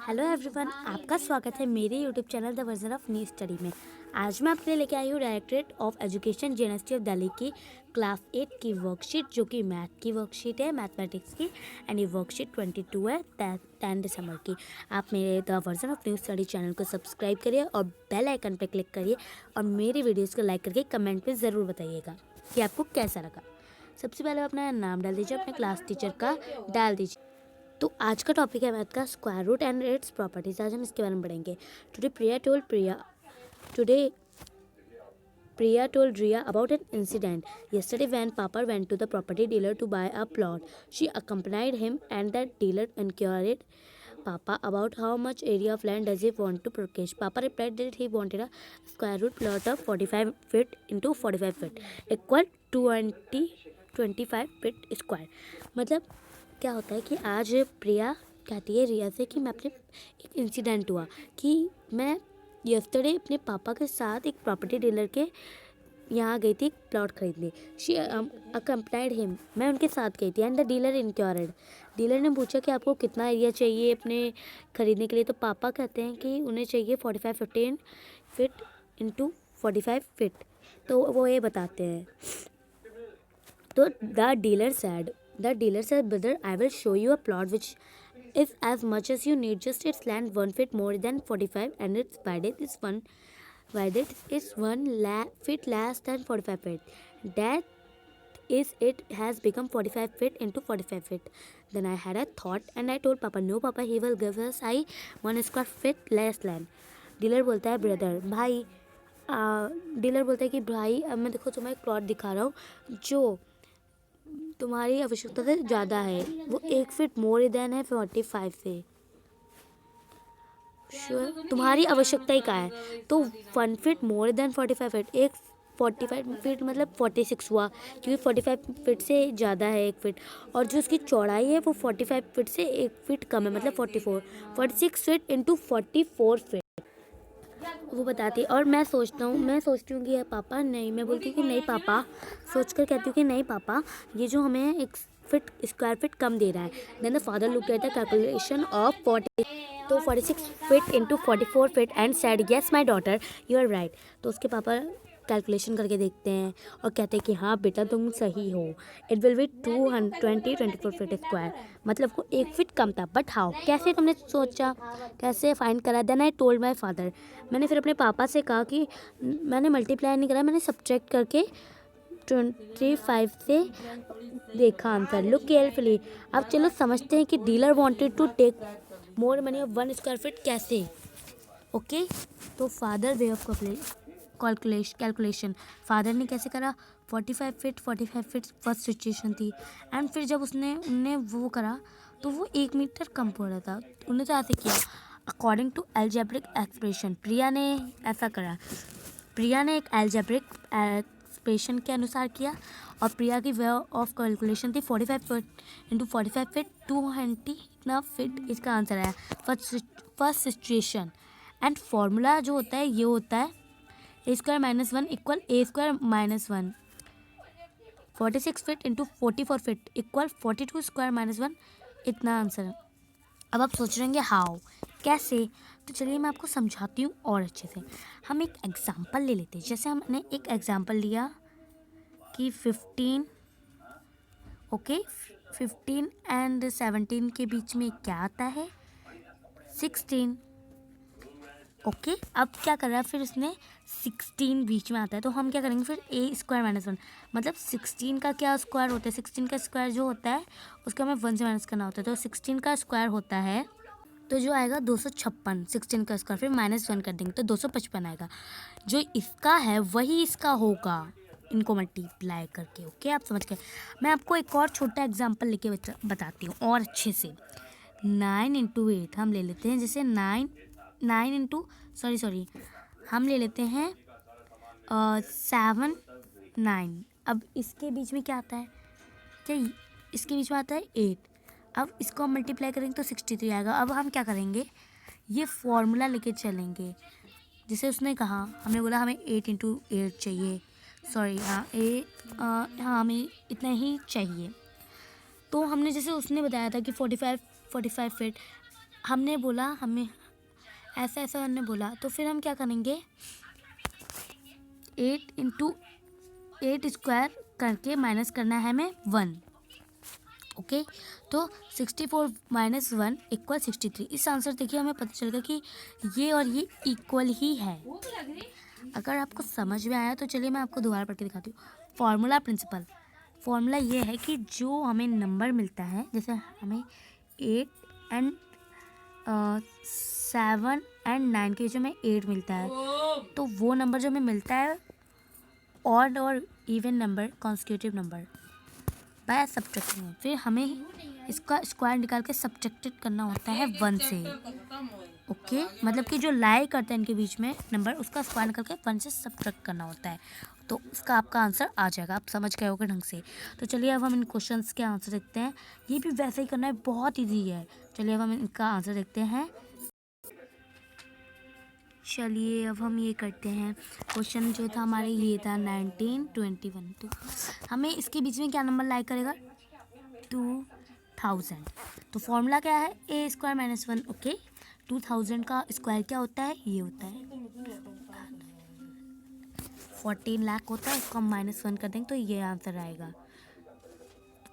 Hello everyone, आपका स्वागत है मेरे YouTube channel the version of new study में। आज मैं अपने लेके आई हूँ directorate of education university of Delhi की क्लास 8 की वर्कशीट, जो कि मैथ की वर्कशीट है, मैथमेटिक्स की। एंड ये वर्कशीट 22 है 10 दिसंबर की। आप मेरे the version of new study channel को सब्सक्राइब करिए और बेल आइकन पर क्लिक करिए और मेरे वीडियोज़ को लाइक करके कमेंट में ज़रूर बताइएगा कि आपको कैसा लगा। सबसे पहले अपना नाम डाल दीजिए, अपने क्लास टीचर का डाल दीजिए। तो आज का टॉपिक है मैथ का square root and its properties. आज हम इसके बारे में पढ़ेंगे। Today Priya told Riya about an incident yesterday when Papa went to the property dealer to buy a plot. She accompanied him and the dealer inquired Papa about how much area of land does he want to purchase. Papa replied that he wanted a square root plot of 45 feet into 45 feet equal 25 feet square. मतलब क्या होता है कि आज प्रिया कहती है रिया से कि मैं अपने एक इंसिडेंट हुआ कि मैं यस्टरडे अपने पापा के साथ एक प्रॉपर्टी डीलर के यहाँ गई थी प्लॉट खरीदने। शी अकम्पनाइड हिम, मैं उनके साथ गई थी। And the dealer inquired, dealer ने पूछा कि आपको कितना एरिया चाहिए अपने ख़रीदने के लिए। तो पापा कहते हैं कि उन्हें चाहिए 15 फीट इंटू 45 फीट। तो वो ये बताते हैं। तो the dealer said, brother, I will show you a plot which is as much as you need. Just its land 1 feet more than 45 and its width is 1 feet less than 45 feet. That is, it has become 45 feet into 45 feet. Then I had a thought and I told Papa, no Papa, he will give us 1 square feet less land. Dealer बोलता है dealer बोलता है कि भाई, अब मैं देखो तुम्हें एक प्लॉट दिखा रहा हूँ जो तुम्हारी आवश्यकता से ज़्यादा है। वो 1 फीट मोर देन है 45 से। तुम्हारी आवश्यकता ही कहाँ है? तो 1 feet more than 45 feet, 45 feet मतलब 46 हुआ, क्योंकि 45 फीट से ज़्यादा है 1 फीट। और जो उसकी चौड़ाई है वो 45 फीट से 1 फीट कम है, मतलब 46 फीट इंटू 44 फीट वो बताती है। और मैं सोचती हूँ कि पापा नहीं, मैं बोलती हूँ कि नहीं पापा, सोचकर कहती हूँ कि नहीं पापा, ये जो हमें 1 स्क्वायर फीट कम दे रहा है। Then the father looked at the calculation of 46 feet into 44 feet and said yes my daughter, you are right. तो उसके पापा कैलकुलेशन करके देखते हैं और कहते हैं कि हाँ बेटा तुम सही हो। It will be 24 feet square, मतलब वो 1 फीट कम था। बट हाउ, कैसे तुमने सोचा, कैसे फाइंड करा? Then I told my father, मैंने फिर अपने पापा से कहा कि मैंने मल्टीप्लाई नहीं करा, मैंने सब्ट्रैक्ट करके 25 से देखा आंसर। Look carefully. अब चलो समझते हैं कि dealer wanted to take more money of 1 square feet कैसे। ओके तो father way of calculation, father ने कैसे करा? 45 फीट फर्स्ट सिचुएशन थी। एंड फिर जब उनने वो करा तो वो 1 मीटर कम पड़ रहा था। उन्होंने तो ऐसे किया अकॉर्डिंग टू एल्जेब्रिक एक्सप्रेशन। प्रिया ने ऐसा करा, प्रिया ने एक एल्जेब्रिक एक्सप्रेशन के अनुसार किया। और प्रिया की वे ऑफ कैलकुलेशन थी 45 फीट इंटू 45 फीट 220 इतना फीट इसका आंसर आया फर्स्ट सिचुएशन। एंड फॉर्मूला जो होता है ये होता है a² - 1 equal a² - 1। 46 feet into 44 feet equal 42² - 1 इतना आंसर। अब आप सोच रहे होंगे हाउ, कैसे? तो चलिए मैं आपको समझाती हूँ और अच्छे से। हम एक एग्जांपल ले लेते हैं। जैसे हमने एक एग्जांपल लिया कि 15 एंड 17 के बीच में क्या आता है? 16। ओके अब क्या कर रहा है? फिर उसने 16 बीच में आता है, तो हम क्या करेंगे फिर a² - 1, मतलब 16 का क्या स्क्वायर होता है? 16 का स्क्वायर जो होता है उसको हमें 1 से माइनस करना होता है। तो 16 का स्क्वायर होता है तो जो आएगा 256। 16 का स्क्वायर फिर -1 कर देंगे तो 255 आएगा। जो इसका है वही इसका होगा, इनको मल्टीप्लाई करके। ओके आप समझ गए। मैं आपको एक और छोटा एग्जाम्पल लेके बताती हूँ और अच्छे से। 9 इंटू 8 हम ले लेते हैं। जैसे 9 इंटू हम ले लेते हैं 7 9। अब इसके बीच में क्या आता है? क्या इसके बीच में आता है 8। अब इसको हम मल्टीप्लाई करेंगे तो 63 आएगा। अब हम क्या करेंगे? ये फॉर्मूला लेके चलेंगे। जैसे उसने कहा, हमने बोला हमें 8 इंटू 8 चाहिए, हाँ हमें इतना ही चाहिए। तो हमने जैसे उसने बताया था कि 45 फीट, हमने बोला हमें ऐसा ऐसा हमने बोला, तो फिर हम क्या करेंगे, 8 स्क्वायर करके माइनस करना है हमें 1। ओके, तो 64 माइनस 1 इक्वल 63। इस आंसर देखिए हमें पता चल गया कि ये और ये इक्वल ही है। अगर आपको समझ में आया तो चलिए मैं आपको दोबारा पढ़ के दिखाती हूँ। फॉर्मूला ये है कि जो हमें नंबर मिलता है, जैसे हमें 8 एंड 7 एंड 9 के जो हमें 8 मिलता है, तो वो नंबर जो हमें मिलता है ऑड और even number, constitutive number by subtracting, फिर हमें इसका स्क्वायर निकाल के सब्ट्रैक्टेड करना होता है 1 से। ओके, मतलब कि जो लाई करते हैं इनके बीच में नंबर, उसका स्क्वायर निकाल के 1 से सब्ट्रैक्ट करना होता है, तो उसका आपका आंसर आ जाएगा। आप समझ गए होगे ढंग से। तो चलिए अब हम इन क्वेश्चंस के आंसर देखते हैं। ये भी वैसे ही करना है, बहुत ईजी है। चलिए अब हम इनका आंसर देखते हैं। चलिए अब हम ये करते हैं। क्वेश्चन जो था हमारे ये था 1921। तो हमें इसके बीच में क्या नंबर लाई करेगा, 2000। तो फॉर्मूला क्या है, ए स्क्वायर माइनस 1। ओके, 2000 का स्क्वायर क्या होता है, ये होता है 14 लाख होता है। इसको हम -1 कर देंगे तो ये आंसर आएगा।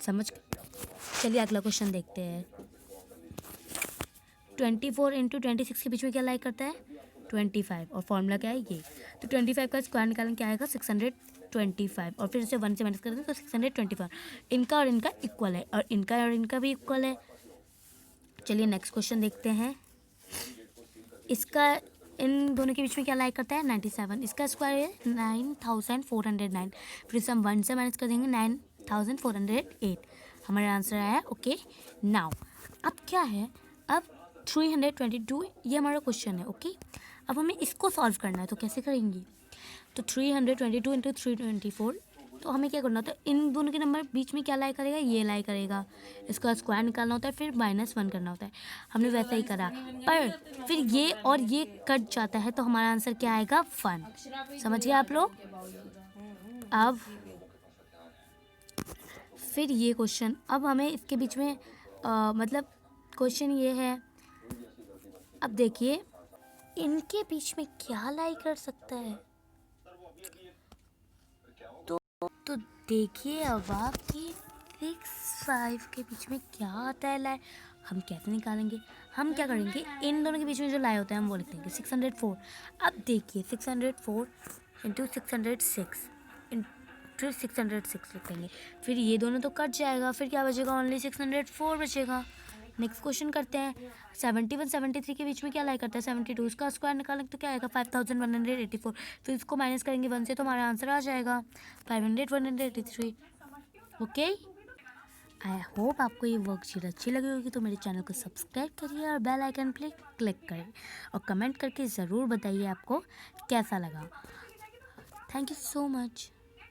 समझ, चलिए अगला क्वेश्चन देखते हैं। 24 इंटू 26 के बीच में क्या लाई करता है, 25। और फॉर्मूला क्या है, ये। तो 25 का स्क्वायर निकालेंगे, क्या आएगा 625। और फिर इसे 1 से माइनस कर देंगे तो 625। इनका और इनका इक्वल है, और इनका और इनका भी इक्वल है। चलिए नेक्स्ट क्वेश्चन देखते हैं। इसका इन दोनों के बीच में क्या लाई करता है, 97। इसका स्क्वायर है 9409। फिर इसे हम 1 से माइनस कर देंगे, 9408। हमारा आंसर आया। ओके, नाउ अब क्या है, अब 322 ये हमारा क्वेश्चन है। ओके, अब हमें इसको सॉल्व करना है, तो कैसे करेंगे, तो 322 इंटू 324। तो हमें क्या करना होता है, इन दोनों के नंबर बीच में क्या लाई करेगा, ये लाई करेगा। इसका स्क्वायर निकालना होता है, फिर -1 करना होता है। हमने वैसा ही करा, पर फिर ये और ये कट जाता है, तो हमारा आंसर क्या आएगा, 1। समझ गए आप लोग। अब फिर ये क्वेश्चन, अब हमें इसके बीच में मतलब क्वेश्चन ये है, अब देखिए इनके बीच में क्या लाई कर सकता है। तो देखिए अब आप कि 6 5 के बीच में क्या आता है लाई, हम कैसे निकालेंगे। हम क्या करेंगे, इन दोनों के बीच में जो लाई होता है हम वो लिख देंगे 604। अब देखिए 604 इंटू 606 इंटू 606 लिख देंगे, फिर ये दोनों तो कट जाएगा, फिर क्या बचेगा, ओनली 604 बचेगा। नेक्स्ट क्वेश्चन करते हैं। 71 73 के बीच में क्या लाई करता है, 72। उसका स्क्वायर निकालेंगे तो क्या आएगा, 5184। फिर इसको माइनस करेंगे 1 से, तो हमारा आंसर आ जाएगा 500 ओके, आई होप आपको ये वर्कशीट अच्छी लगी होगी। तो मेरे चैनल को सब्सक्राइब करिए और बेल आइकन पर क्लिक करिए, और कमेंट करके ज़रूर बताइए आपको कैसा लगा। Thank you so much.